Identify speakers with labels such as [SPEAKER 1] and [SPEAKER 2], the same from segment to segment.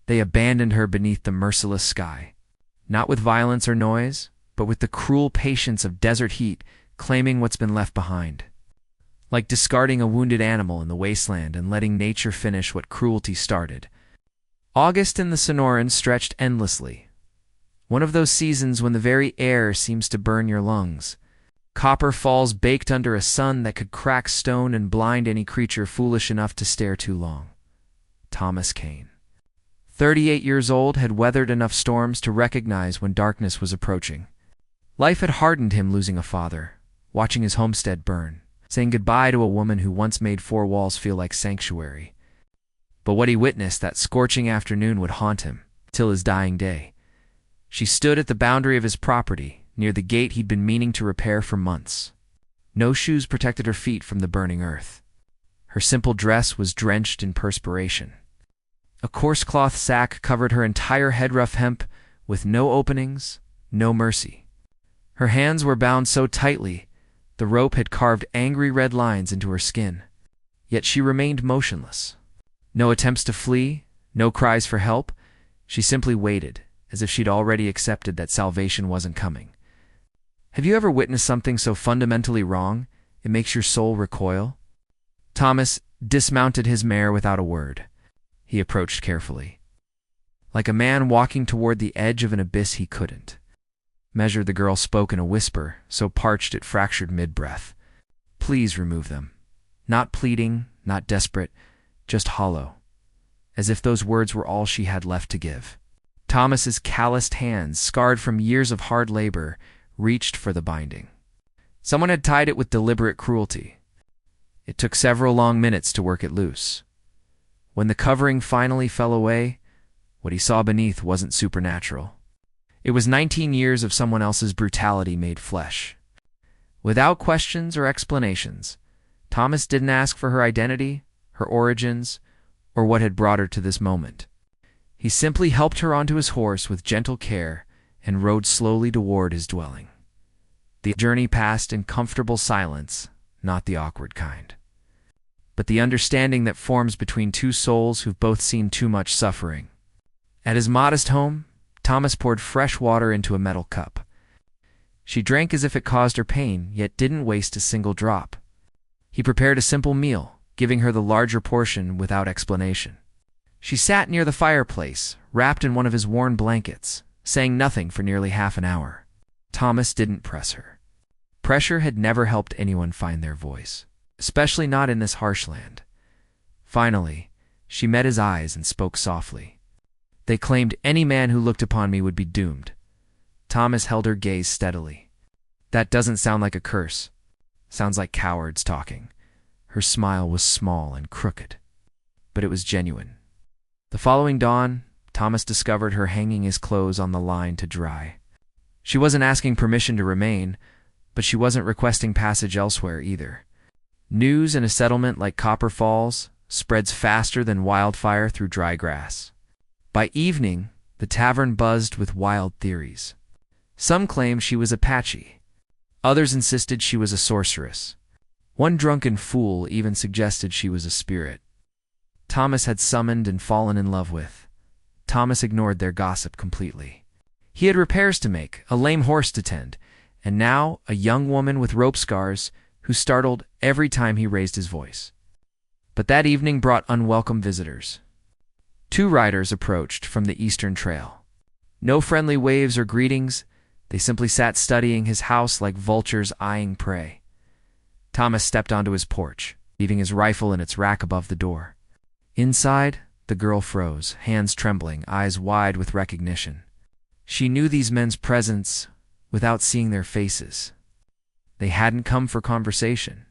[SPEAKER 1] They abandoned her beneath the merciless sky, not with violence or noise, but with the cruel patience of desert heat, claiming what's been left behind. Like discarding a wounded animal in the wasteland and letting nature finish what cruelty started. August in the Sonoran stretched endlessly. One of those seasons when the very air seems to burn your lungs. Copper falls baked under a sun that could crack stone and blind any creature foolish enough to stare too long. Thomas Kane, 38 years old, had weathered enough storms to recognize when darkness was approaching. Life had hardened him, losing a father, watching his homestead burn, saying goodbye to a woman who once made four walls feel like sanctuary. But what he witnessed that scorching afternoon would haunt him till his dying day. She stood at the boundary of his property, near the gate he'd been meaning to repair for months. No shoes protected her feet from the burning earth. Her simple dress was drenched in perspiration. A coarse cloth sack covered her entire head, rough hemp, with no openings, no mercy. Her hands were bound so tightly, the rope had carved angry red lines into her skin. Yet she remained motionless. No attempts to flee, no cries for help. She simply waited, as if she'd already accepted that salvation wasn't coming. Have you ever witnessed something so fundamentally wrong, it makes your soul recoil? Thomas dismounted his mare without a word. He approached carefully. Like a man walking toward the edge of an abyss he couldn't measure, the girl spoke in a whisper, so parched it fractured mid-breath. Please remove them. Not pleading, not desperate, just hollow. As if those words were all she had left to give. Thomas's calloused hands, scarred from years of hard labor, reached for the binding. Someone had tied it with deliberate cruelty. It took several long minutes to work it loose. When the covering finally fell away, what he saw beneath wasn't supernatural. It was 19 years of someone else's brutality made flesh. Without questions or explanations, Thomas didn't ask for her identity, her origins, or what had brought her to this moment. He simply helped her onto his horse with gentle care and rode slowly toward his dwelling. The journey passed in comfortable silence, not the awkward kind, but the understanding that forms between two souls who've both seen too much suffering. At his modest home, Thomas poured fresh water into a metal cup. She drank as if it caused her pain, yet didn't waste a single drop. He prepared a simple meal, giving her the larger portion without explanation. She sat near the fireplace, wrapped in one of his worn blankets, saying nothing for nearly half an hour. Thomas didn't press her. Pressure had never helped anyone find their voice, especially not in this harsh land. Finally, she met his eyes and spoke softly. They claimed any man who looked upon me would be doomed. Thomas held her gaze steadily. That doesn't sound like a curse. Sounds like cowards talking. Her smile was small and crooked, but it was genuine. The following dawn, Thomas discovered her hanging his clothes on the line to dry. She wasn't asking permission to remain, but she wasn't requesting passage elsewhere either. News in a settlement like Copper Falls spreads faster than wildfire through dry grass. By evening, the tavern buzzed with wild theories. Some claimed she was Apache. Others insisted she was a sorceress. One drunken fool even suggested she was a spirit Thomas had summoned and fallen in love with. Thomas ignored their gossip completely. He had repairs to make, a lame horse to tend, and now a young woman with rope scars who startled every time he raised his voice. But that evening brought unwelcome visitors. 2 riders approached from the Eastern Trail. No friendly waves or greetings, they simply sat studying his house like vultures eyeing prey. Thomas stepped onto his porch, leaving his rifle in its rack above the door. Inside, the girl froze, hands trembling, eyes wide with recognition. She knew these men's presence without seeing their faces. They hadn't come for conversation,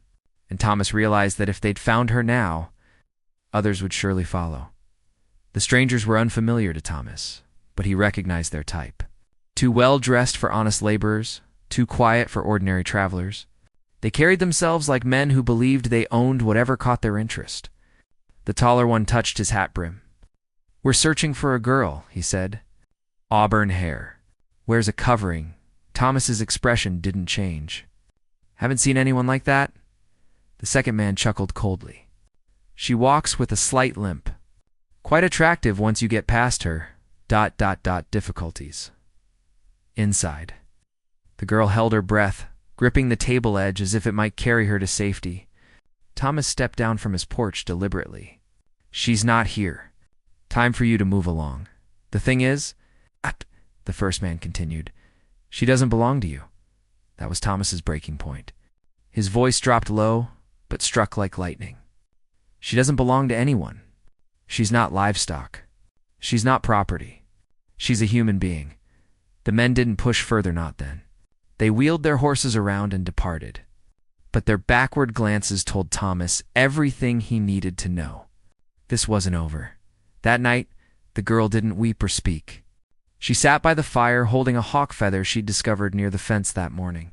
[SPEAKER 1] and Thomas realized that if they'd found her now, others would surely follow. The strangers were unfamiliar to Thomas, but he recognized their type. Too well-dressed for honest laborers, too quiet for ordinary travelers. They carried themselves like men who believed they owned whatever caught their interest. The taller one touched his hat brim. "We're searching for a girl," he said. "Auburn hair. Wears a covering." Thomas's expression didn't change. "Haven't seen anyone like that?" The second man chuckled coldly. "She walks with a slight limp. Quite attractive once you get past her. Difficulties. Inside. The girl held her breath, gripping the table edge as if it might carry her to safety. Thomas stepped down from his porch deliberately. She's not here. Time for you to move along. The thing is, the first man continued, she doesn't belong to you. That was Thomas's breaking point. His voice dropped low, but struck like lightning. She doesn't belong to anyone. She's not livestock. She's not property. She's a human being. The men didn't push further, not then. They wheeled their horses around and departed. But their backward glances told Thomas everything he needed to know. This wasn't over. That night, the girl didn't weep or speak. She sat by the fire holding a hawk feather she'd discovered near the fence that morning.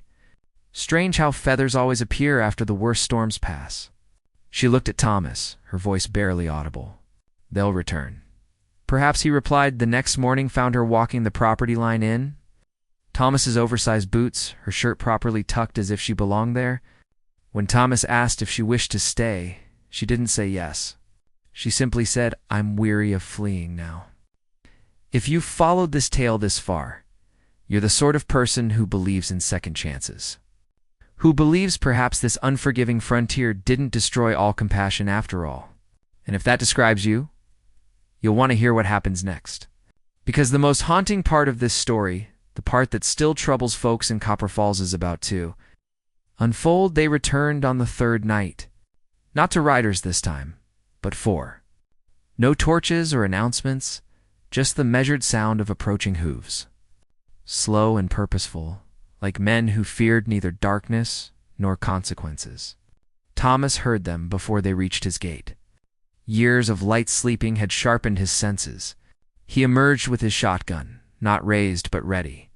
[SPEAKER 1] Strange how feathers always appear after the worst storms pass. She looked at Thomas, her voice barely audible. They'll return. Perhaps, he replied. The next morning found her walking the property line in. Thomas's oversized boots, her shirt properly tucked as if she belonged there. When Thomas asked if she wished to stay, she didn't say yes. She simply said, I'm weary of fleeing now. If you've followed this tale this far, you're the sort of person who believes in second chances. Who believes perhaps this unforgiving frontier didn't destroy all compassion after all. And if that describes you, you'll want to hear what happens next. Because the most haunting part of this story, the part that still troubles folks in Copper Falls, is about to unfold. They returned on the third night. Not to riders this time, but four. No torches or announcements, just the measured sound of approaching hooves. Slow and purposeful, like men who feared neither darkness nor consequences. Thomas heard them before they reached his gate. Years of light sleeping had sharpened his senses. He emerged with his shotgun, not raised but ready.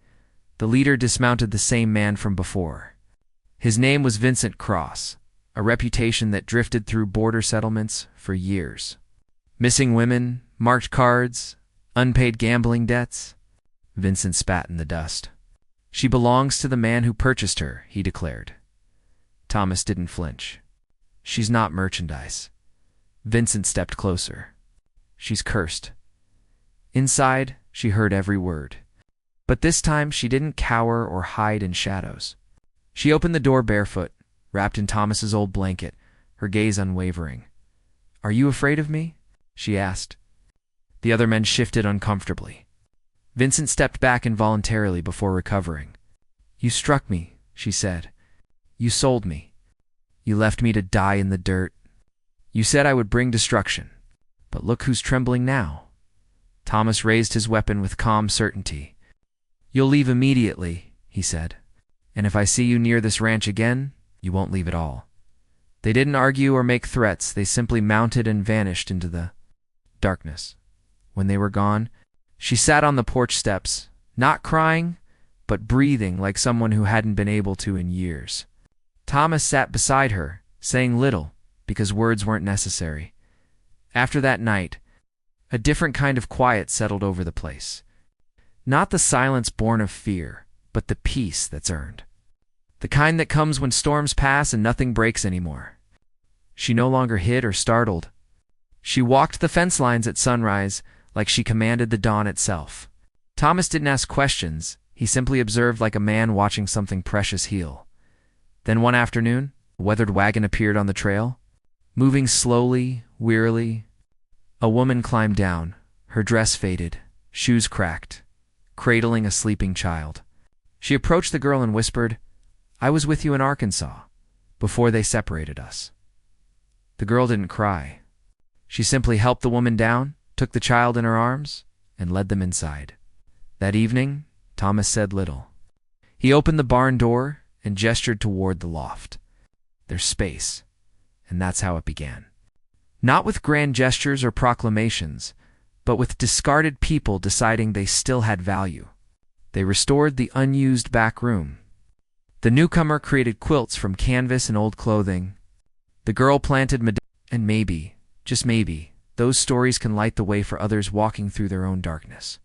[SPEAKER 1] The leader dismounted, the same man from before. His name was Vincent Cross, a reputation that drifted through border settlements for years. Missing women, marked cards, unpaid gambling debts. Vincent spat in the dust. She belongs to the man who purchased her, he declared. Thomas didn't flinch. She's not merchandise. Vincent stepped closer. She's cursed. Inside, she heard every word. But this time, she didn't cower or hide in shadows. She opened the door barefoot, wrapped in Thomas's old blanket, her gaze unwavering. Are you afraid of me? She asked. The other men shifted uncomfortably. Vincent stepped back involuntarily before recovering. You struck me, she said. You sold me. You left me to die in the dirt. You said I would bring destruction. But look who's trembling now. Thomas raised his weapon with calm certainty. You'll leave immediately, he said. And if I see you near this ranch again, you won't leave at all. They didn't argue or make threats. They simply mounted and vanished into the darkness. When they were gone, she sat on the porch steps, not crying, but breathing like someone who hadn't been able to in years. Thomas sat beside her, saying little, because words weren't necessary. After that night, a different kind of quiet settled over the place. Not the silence born of fear, but the peace that's earned. The kind that comes when storms pass and nothing breaks anymore. She no longer hid or startled. She walked the fence lines at sunrise like she commanded the dawn itself. Thomas didn't ask questions. He simply observed like a man watching something precious heal. Then one afternoon, a weathered wagon appeared on the trail. Moving slowly, wearily, a woman climbed down, her dress faded, shoes cracked, cradling a sleeping child. She approached the girl and whispered, I was with you in Arkansas, before they separated us. The girl didn't cry. She simply helped the woman down, took the child in her arms, and led them inside. That evening, Thomas said little. He opened the barn door and gestured toward the loft. There's space, and that's how it began. Not with grand gestures or proclamations, but with discarded people deciding they still had value. They restored the unused back room. The newcomer created quilts from canvas and old clothing. The girl planted and maybe, just maybe, those stories can light the way for others walking through their own darkness.